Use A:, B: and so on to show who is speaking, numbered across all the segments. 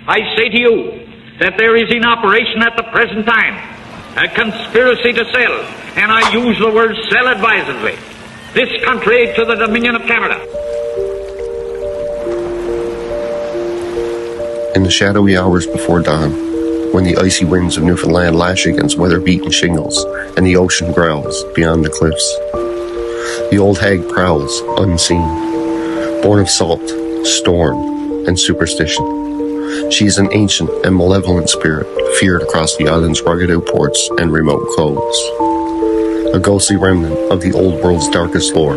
A: I say to you that there is in operation at the present time a conspiracy to sell, and I use the word sell advisedly, this country to the Dominion of Canada.
B: In the shadowy hours before dawn, when the icy winds of Newfoundland lash against weather-beaten shingles and the ocean growls beyond the cliffs, the old hag prowls unseen, born of salt, storm, and superstition. She is an ancient and malevolent spirit, feared across the island's rugged outports and remote coves. A ghostly remnant of the old world's darkest lore,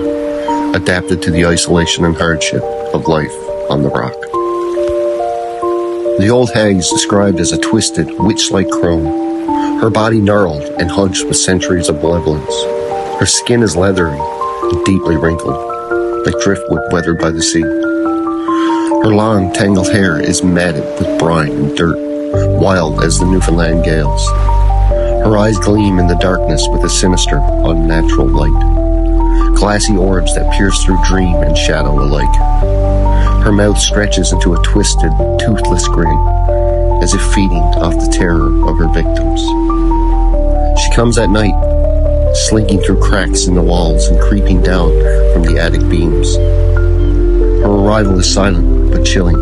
B: adapted to the isolation and hardship of life on the rock. The old hag is described as a twisted, witch-like crone, her body gnarled and hunched with centuries of malevolence. Her skin is leathery and deeply wrinkled, like driftwood weathered by the sea. Her long, tangled hair is matted with brine and dirt, wild as the Newfoundland gales. Her eyes gleam in the darkness with a sinister, unnatural light, glassy orbs that pierce through dream and shadow alike. Her mouth stretches into a twisted, toothless grin, as if feeding off the terror of her victims. She comes at night, slinking through cracks in the walls and creeping down from the attic beams. Her arrival is silent but chilling,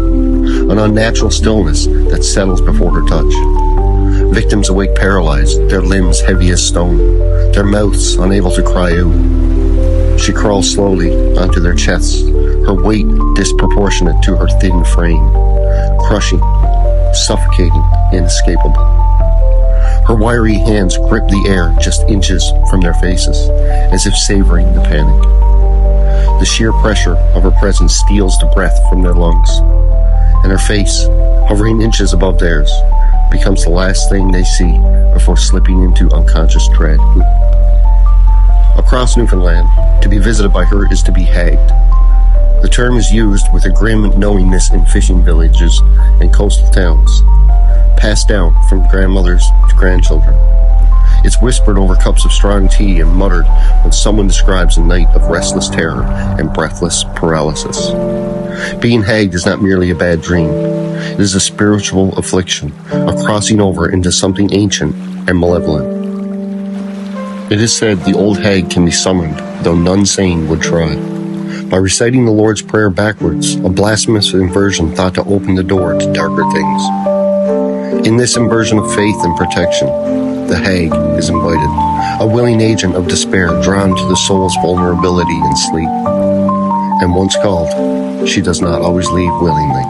B: an unnatural stillness that settles before her touch. Victims awake paralyzed, their limbs heavy as stone, their mouths unable to cry out. She crawls slowly onto their chests, her weight disproportionate to her thin frame, crushing, suffocating, inescapable. Her wiry hands grip the air just inches from their faces, as if savoring the panic. The sheer pressure of her presence steals the breath from their lungs, and her face, hovering inches above theirs, becomes the last thing they see before slipping into unconscious dread. Across Newfoundland, to be visited by her is to be hagged. The term is used with a grim knowingness in fishing villages and coastal towns, passed down from grandmothers to grandchildren. It's whispered over cups of strong tea and muttered when someone describes a night of restless terror and breathless paralysis. Being hagged is not merely a bad dream. It is a spiritual affliction, a crossing over into something ancient and malevolent. It is said the old hag can be summoned, though none sane would try. By reciting the Lord's Prayer backwards, a blasphemous inversion thought to open the door to darker things. In this inversion of faith and protection, the hag is invited, a willing agent of despair drawn to the soul's vulnerability and sleep. And once called, she does not always leave willingly.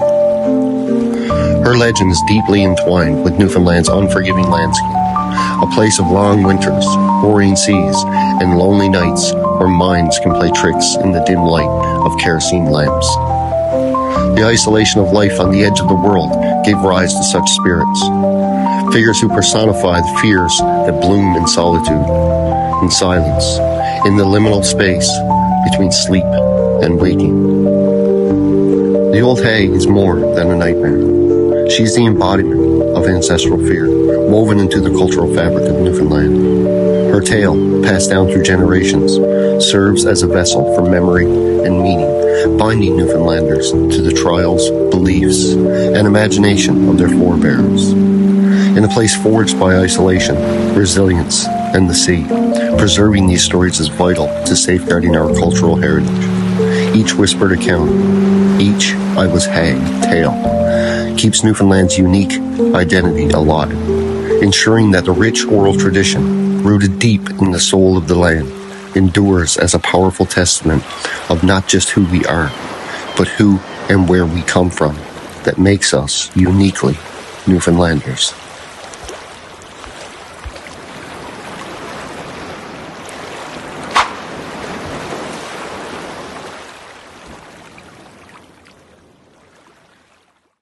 B: Her legend is deeply entwined with Newfoundland's unforgiving landscape, a place of long winters, roaring seas, and lonely nights where minds can play tricks in the dim light of kerosene lamps. The isolation of life on the edge of the world gave rise to such spirits, figures who personify the fears that bloom in solitude, in silence, in the liminal space between sleep and waking. The old hag is more than a nightmare. She is the embodiment of ancestral fear, woven into the cultural fabric of Newfoundland. Her tale, passed down through generations, serves as a vessel for memory and meaning, binding Newfoundlanders to the trials, beliefs, and imagination of their forebears. In a place forged by isolation, resilience, and the sea, preserving these stories is vital to safeguarding our cultural heritage. Each whispered account, each I was hagged tale, keeps Newfoundland's unique identity alive, ensuring that the rich oral tradition, rooted deep in the soul of the land, endures as a powerful testament of not just who we are, but who and where we come from, that makes us uniquely Newfoundlanders.